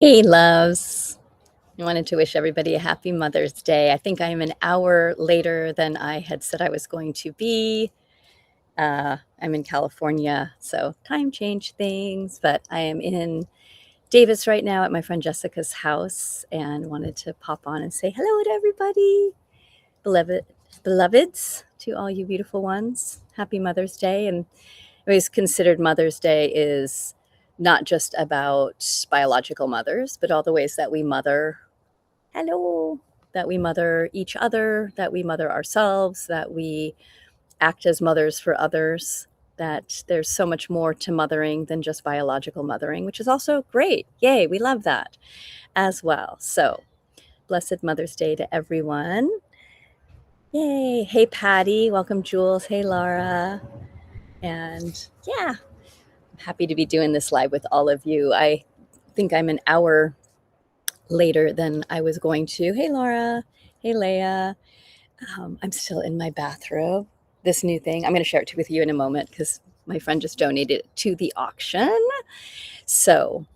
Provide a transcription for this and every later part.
Hey, loves. I wanted to wish everybody a happy Mother's Day. I think I am an hour later than I had said I was going to be. I'm in California, so time changed things, but I am in Davis right now at my friend Jessica's house and wanted to pop on and say hello to everybody. Beloved, beloveds, to all you beautiful ones. Happy Mother's Day. And I always considered Mother's Day is not just about biological mothers, but all the ways that we mother. Hello. That we mother each other, that we mother ourselves, that we act as mothers for others, that there's so much more to mothering than just biological mothering, which is also great. Yay, we love that as well. So, blessed Mother's Day to everyone. Yay. Hey, Patty. Welcome, Jules. Hey, Laura. And yeah, I'm happy to be doing this live with all of you. I think I'm an hour later than I was going to. Hey, Laura. Hey, Leah. I'm still in my bathrobe. This new thing, I'm going to share it with you in a moment because my friend just donated it to the auction. So,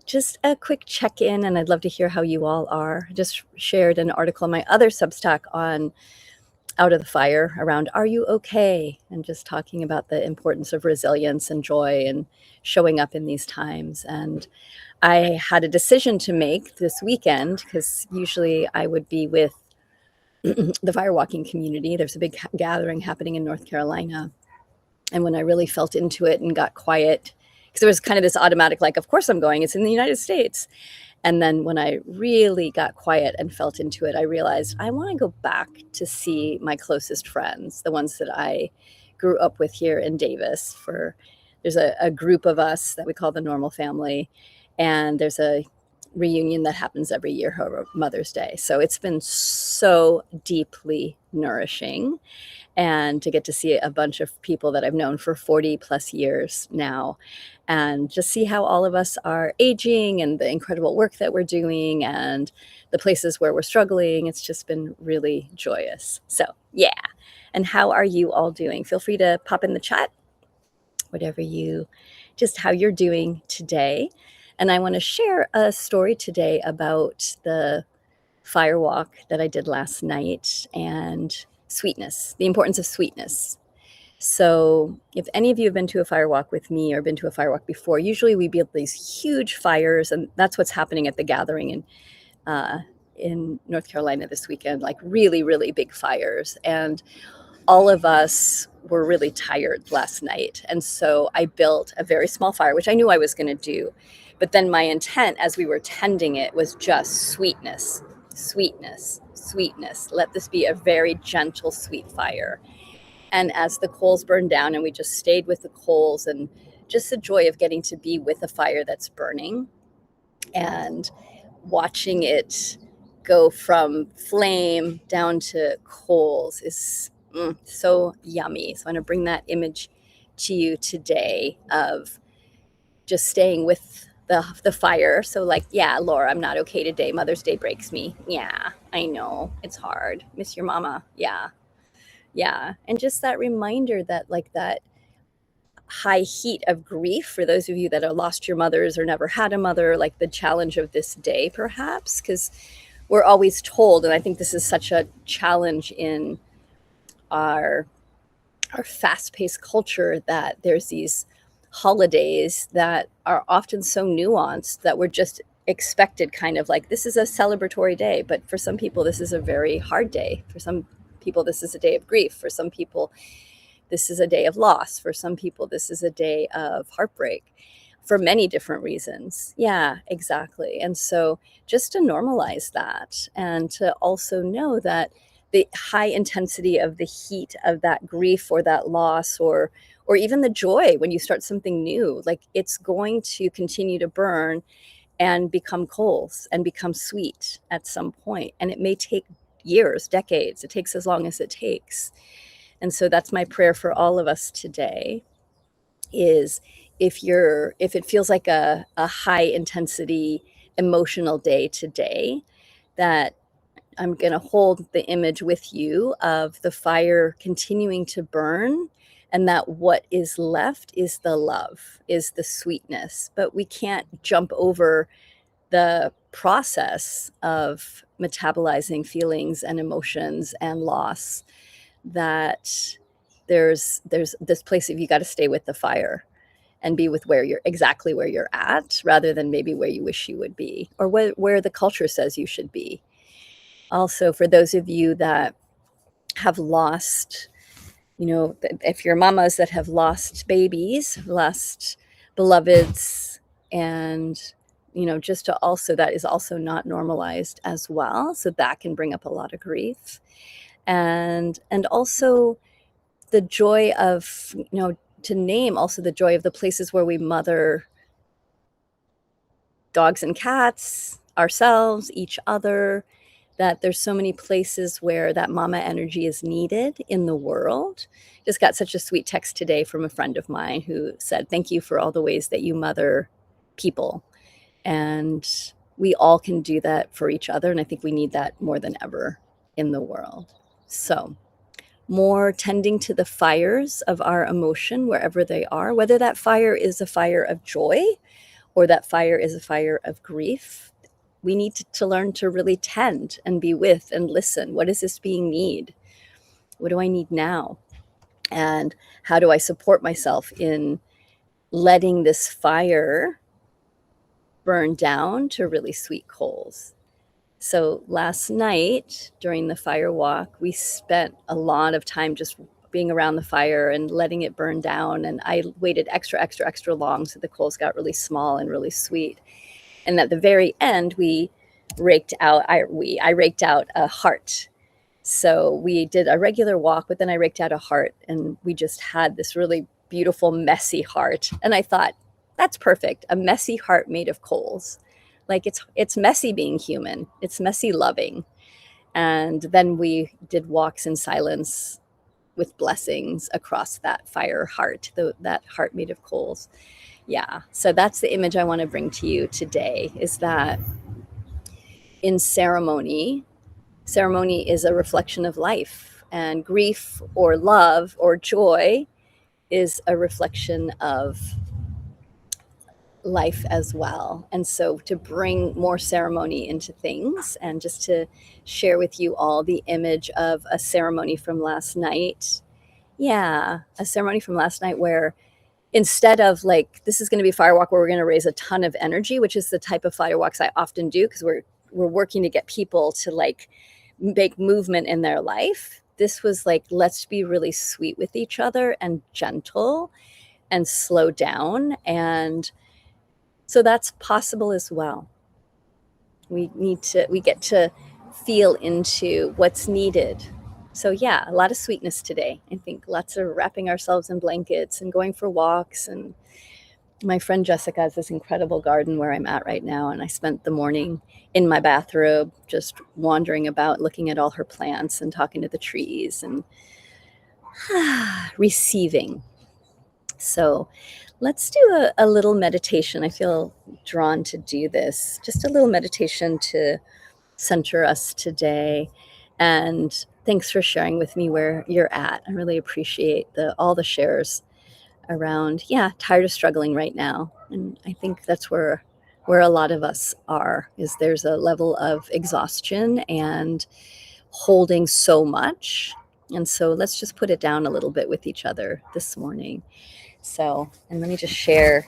just a quick check in, and I'd love to hear how you all are. I just shared an article in my other Substack on Out of the Fire around Are You Okay? And just talking about the importance of resilience and joy and showing up in these times. And I had a decision to make this weekend because usually I would be with the firewalking community. There's a big gathering happening in North Carolina. And when I really felt into it and got quiet, because there was kind of this automatic, like, of course I'm going, it's in the United States. And then when I really got quiet and felt into it, I realized I want to go back to see my closest friends, the ones that I grew up with here in Davis. There's a group of us that we call the normal family, and there's a reunion that happens every year for Mother's Day. So it's been so deeply nourishing, and to get to see a bunch of people that I've known for 40 plus years now, and just see how all of us are aging and the incredible work that we're doing and the places where we're struggling. It's just been really joyous. So, yeah. And how are you all doing? Feel free to pop in the chat, just how you're doing today. And I want to share a story today about the fire walk that I did last night and sweetness, the importance of sweetness. So, if any of you have been to a fire walk with me or been to a fire walk before, usually we build these huge fires, and that's what's happening at the gathering in North Carolina this weekend, like really, really big fires. And all of us were really tired last night. And so I built a very small fire, which I knew I was going to do. But then my intent as we were tending it was just sweetness, sweetness, sweetness. Let this be a very gentle, sweet fire. And as the coals burned down and we just stayed with the coals and just the joy of getting to be with a fire that's burning and watching it go from flame down to coals is so yummy. So I'm going to bring that image to you today of just staying with the fire. So like, yeah, Laura, I'm not okay today. Mother's Day breaks me. Yeah, I know. It's hard. Miss your mama. Yeah. Yeah. And just that reminder that like that high heat of grief for those of you that have lost your mothers or never had a mother, like the challenge of this day, perhaps, because we're always told, and I think this is such a challenge in our fast-paced culture, that there's these holidays that are often so nuanced that we're just expected kind of like this is a celebratory day, but for some people this is a very hard day. For some people this is a day of grief. For some people this is a day of loss. For some people this is a day of heartbreak, for many different reasons. Yeah, exactly. And so just to normalize that, and to also know that the high intensity of the heat of that grief or that loss, or even the joy when you start something new, like it's going to continue to burn and become coals and become sweet at some point. And it may take years, decades. It takes as long as it takes. And so that's my prayer for all of us today, is if it feels like a high intensity emotional day today, that I'm going to hold the image with you of the fire continuing to burn, and that what is left is the love, is the sweetness. But we can't jump over the process of metabolizing feelings and emotions and loss, that there's this place of you got to stay with the fire and be with where you're exactly where you're at, rather than maybe where you wish you would be, or where the culture says you should be. Also, for those of you that have lost, if you're mamas that have lost babies, lost beloveds, and just to also, that is also not normalized as well, so that can bring up a lot of grief. And also the joy of, to name also the joy of the places where we mother dogs and cats, ourselves, each other, that there's so many places where that mama energy is needed in the world. Just got such a sweet text today from a friend of mine who said, thank you for all the ways that you mother people. And we all can do that for each other. And I think we need that more than ever in the world. So more tending to the fires of our emotion, wherever they are, whether that fire is a fire of joy or that fire is a fire of grief. We need to learn to really tend and be with and listen. What is this being need? What do I need now? And how do I support myself in letting this fire burn down to really sweet coals? So last night during the fire walk, we spent a lot of time just being around the fire and letting it burn down. And I waited extra long so the coals got really small and really sweet. And at the very end, I raked out a heart. So we did a regular walk, but then I raked out a heart, and we just had this really beautiful, messy heart. And I thought, that's perfect. A messy heart made of coals. Like it's messy being human. It's messy loving. And then we did walks in silence with blessings across that fire heart, that heart made of coals. Yeah. So that's the image I want to bring to you today, is that in ceremony is a reflection of life, and grief or love or joy is a reflection of life as well. And so to bring more ceremony into things, and just to share with you all the image of a ceremony from last night. Yeah, a ceremony from last night where instead of like, this is going to be a fire walk where we're going to raise a ton of energy, which is the type of fire walks I often do because we're working to get people to like make movement in their life. This was like, let's be really sweet with each other and gentle and slow down. And so that's possible as well. We get to feel into what's needed. So yeah, a lot of sweetness today. I think lots of wrapping ourselves in blankets and going for walks. And my friend Jessica has this incredible garden where I'm at right now. And I spent the morning in my bathrobe, just wandering about, looking at all her plants and talking to the trees and receiving. So let's do a little meditation. I feel drawn to do this. Just a little meditation to center us today. And thanks for sharing with me where you're at. I really appreciate all the shares around, tired of struggling right now. And I think that's where a lot of us are, is there's a level of exhaustion and holding so much. And so let's just put it down a little bit with each other this morning. So, and let me just share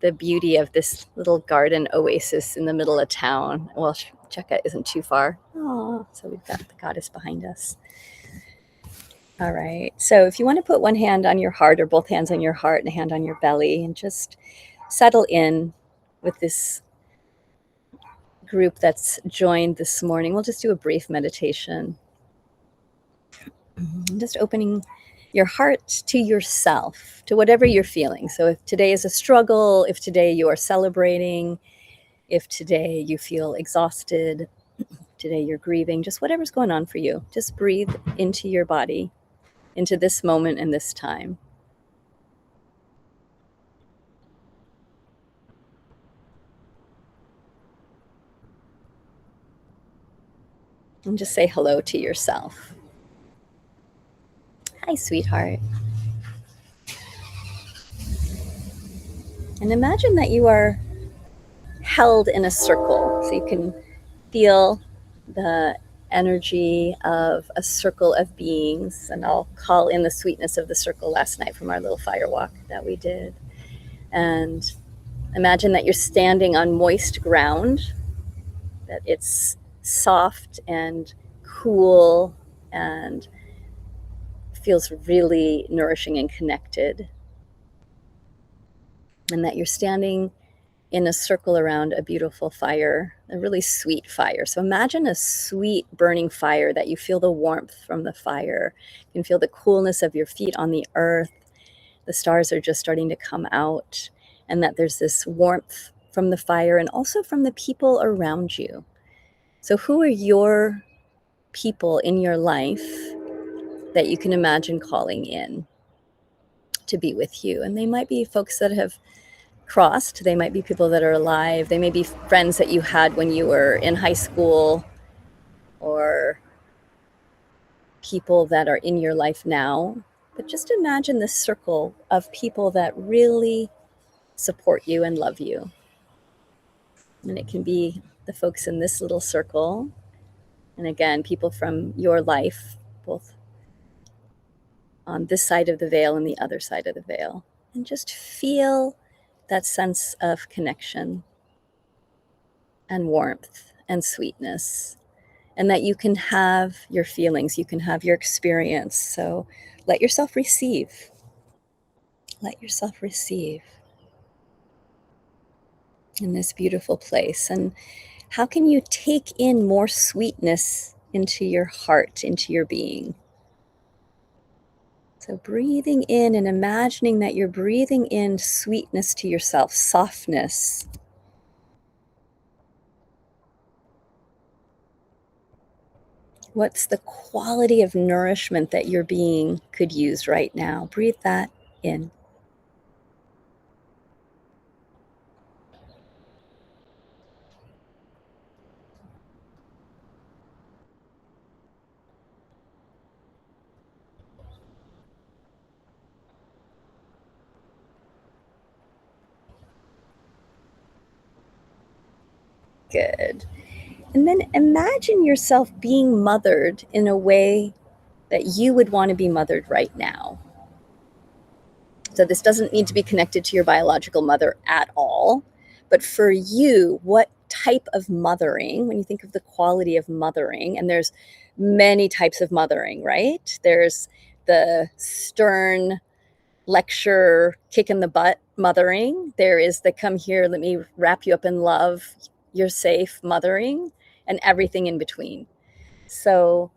the beauty of this little garden oasis in the middle of town. Well, Cheka isn't too far. Oh, so we've got the goddess behind us. All right. So if you want to put one hand on your heart, or both hands on your heart and a hand on your belly, and just settle in with this group that's joined this morning, we'll just do a brief meditation. Just opening your heart to yourself, to whatever you're feeling. So if today is a struggle, if today you are celebrating, if today you feel exhausted, today you're grieving, just whatever's going on for you, just breathe into your body, into this moment and this time. And just say hello to yourself. Hi, sweetheart. And imagine that you are held in a circle. So you can feel the energy of a circle of beings. And I'll call in the sweetness of the circle last night from our little fire walk that we did. And imagine that you're standing on moist ground, that it's soft and cool and feels really nourishing and connected. And that you're standing in a circle around a beautiful fire, a really sweet fire. So imagine a sweet burning fire that you feel the warmth from the fire. You can feel the coolness of your feet on the earth. The stars are just starting to come out, and that there's this warmth from the fire and also from the people around you. So who are your people in your life that you can imagine calling in to be with you? And they might be folks that have crossed. They might be people that are alive. They may be friends that you had when you were in high school, or people that are in your life now. But just imagine this circle of people that really support you and love you. And it can be the folks in this little circle. And again, people from your life, both on this side of the veil and the other side of the veil. And just feel that sense of connection and warmth and sweetness, and that you can have your feelings, you can have your experience. So let yourself receive. Let yourself receive in this beautiful place. And how can you take in more sweetness into your heart, into your being? So breathing in and imagining that you're breathing in sweetness to yourself, softness. What's the quality of nourishment that your being could use right now? Breathe that in. Good. And then imagine yourself being mothered in a way that you would want to be mothered right now. So this doesn't need to be connected to your biological mother at all. But for you, what type of mothering, when you think of the quality of mothering, and there's many types of mothering, right? There's the stern lecture, kick in the butt mothering. There is the come here, let me wrap you up in love, you're safe mothering, and everything in between. So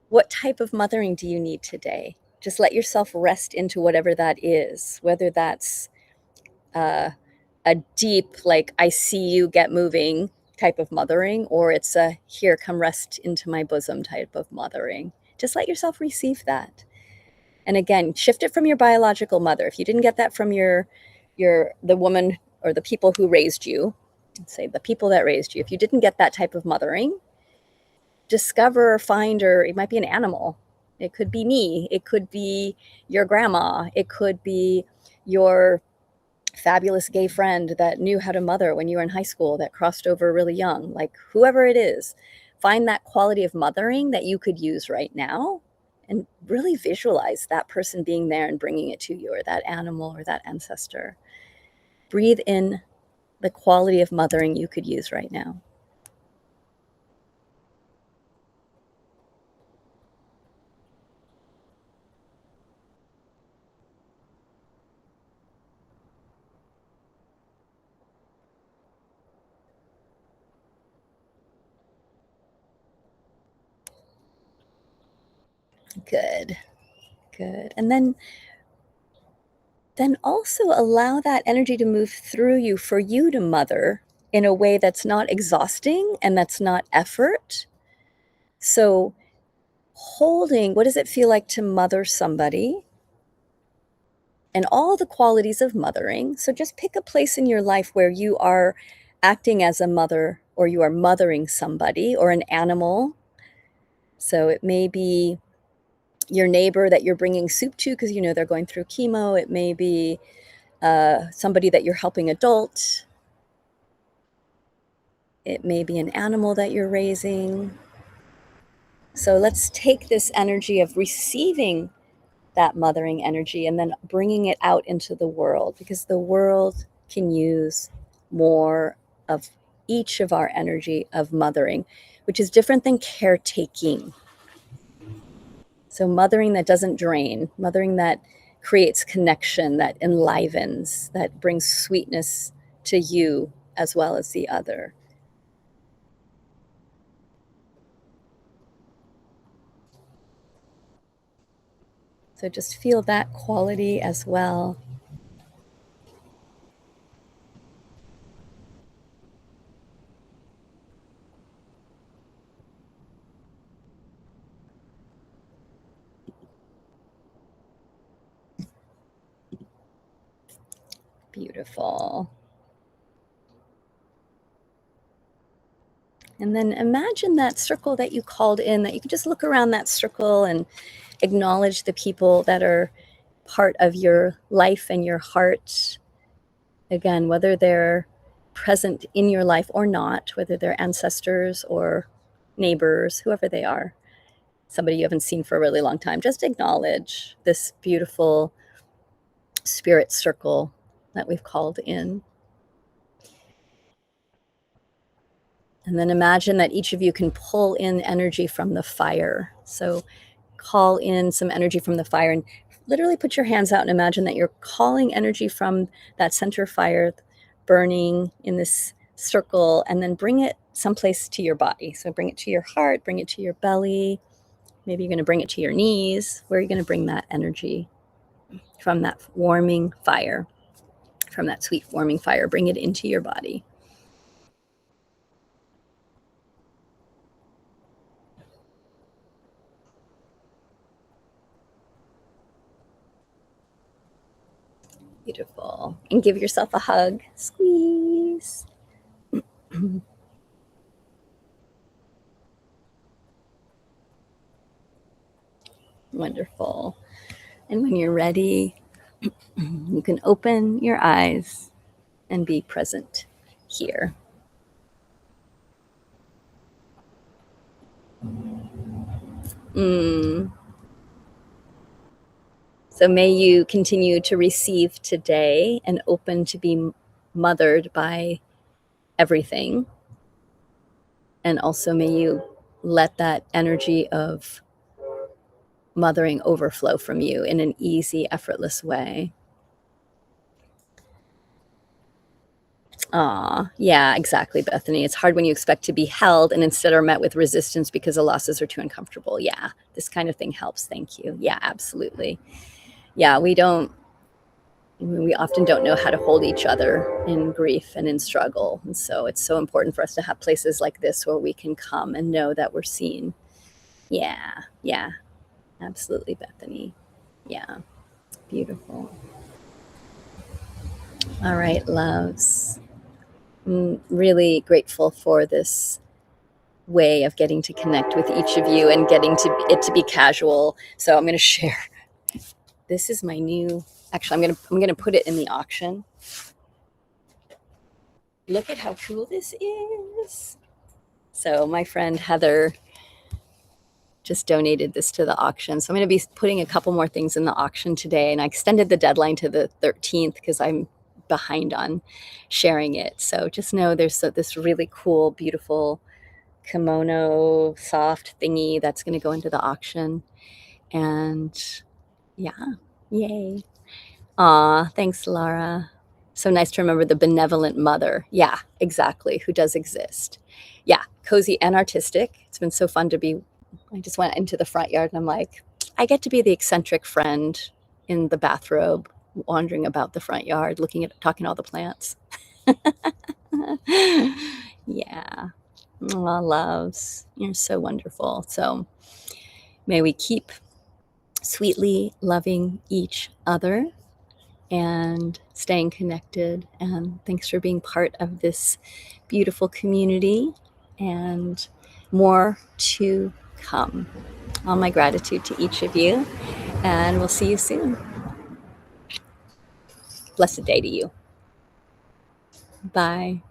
what type of mothering do you need today? Just let yourself rest into whatever that is, whether that's a deep, like, I see you, get moving type of mothering, or it's a here, come rest into my bosom type of mothering. Just let yourself receive that. And again, shift it from your biological mother. If you didn't get that from the woman or the people who raised you, say the people that raised you, if you didn't get that type of mothering, discover or find, or it might be an animal. It could be me. It could be your grandma. It could be your fabulous gay friend that knew how to mother when you were in high school, that crossed over really young. Like, whoever it is, find that quality of mothering that you could use right now, and really visualize that person being there and bringing it to you, or that animal or that ancestor. Breathe in the quality of mothering you could use right now. Good. Good. And then also allow that energy to move through you for you to mother in a way that's not exhausting and that's not effort. So holding, what does it feel like to mother somebody, and all the qualities of mothering. So just pick a place in your life where you are acting as a mother, or you are mothering somebody or an animal. So it may be your neighbor that you're bringing soup to because you know they're going through chemo. It may be somebody that you're helping adult. It may be an animal that you're raising. So let's take this energy of receiving that mothering energy and then bringing it out into the world, because the world can use more of each of our energy of mothering, which is different than caretaking. So mothering that doesn't drain, mothering that creates connection, that enlivens, that brings sweetness to you as well as the other. So just feel that quality as well. Beautiful. And then imagine that circle that you called in, that you can just look around that circle and acknowledge the people that are part of your life and your heart. Again, whether they're present in your life or not, whether they're ancestors or neighbors, whoever they are, somebody you haven't seen for a really long time, just acknowledge this beautiful spirit circle that we've called in. And then imagine that each of you can pull in energy from the fire. So call in some energy from the fire and literally put your hands out and imagine that you're calling energy from that center fire burning in this circle, and then bring it someplace to your body. So bring it to your heart, bring it to your belly. Maybe you're going to bring it to your knees. Where are you going to bring that energy from, that warming fire, from that sweet warming fire? Bring it into your body. Beautiful. And give yourself a hug. Squeeze. Wonderful. And when you're ready, you can open your eyes and be present here. So may you continue to receive today and open to be mothered by everything. And also may you let that energy of mothering overflow from you in an easy, effortless way. Yeah, exactly, Bethany. It's hard when you expect to be held and instead are met with resistance because the losses are too uncomfortable. Yeah, this kind of thing helps. Thank you. Yeah, absolutely. Yeah, we often don't know how to hold each other in grief and in struggle. And so it's so important for us to have places like this where we can come and know that we're seen. Yeah, absolutely, Bethany. Yeah, beautiful. All right, loves. I'm really grateful for this way of getting to connect with each of you and getting to be casual. So I'm going to share. This is my new. Actually, I'm gonna put it in the auction. Look at how cool this is. So my friend Heather just donated this to the auction. So I'm going to be putting a couple more things in the auction today. And I extended the deadline to the 13th because I'm behind on sharing it. So just know there's this really cool, beautiful kimono soft thingy that's going to go into the auction. And yeah, yay. Aw, thanks, Laura. So nice to remember the benevolent mother. Yeah, exactly. Who does exist. Yeah, cozy and artistic. It's been so fun to be. I just went into the front yard and I'm like, I get to be the eccentric friend in the bathrobe, wandering about the front yard, talking to all the plants. Yeah. Aw, loves. You're so wonderful. So may we keep sweetly loving each other and staying connected. And thanks for being part of this beautiful community, and more to come. All my gratitude to each of you, and we'll see you soon. Blessed day to you. Bye.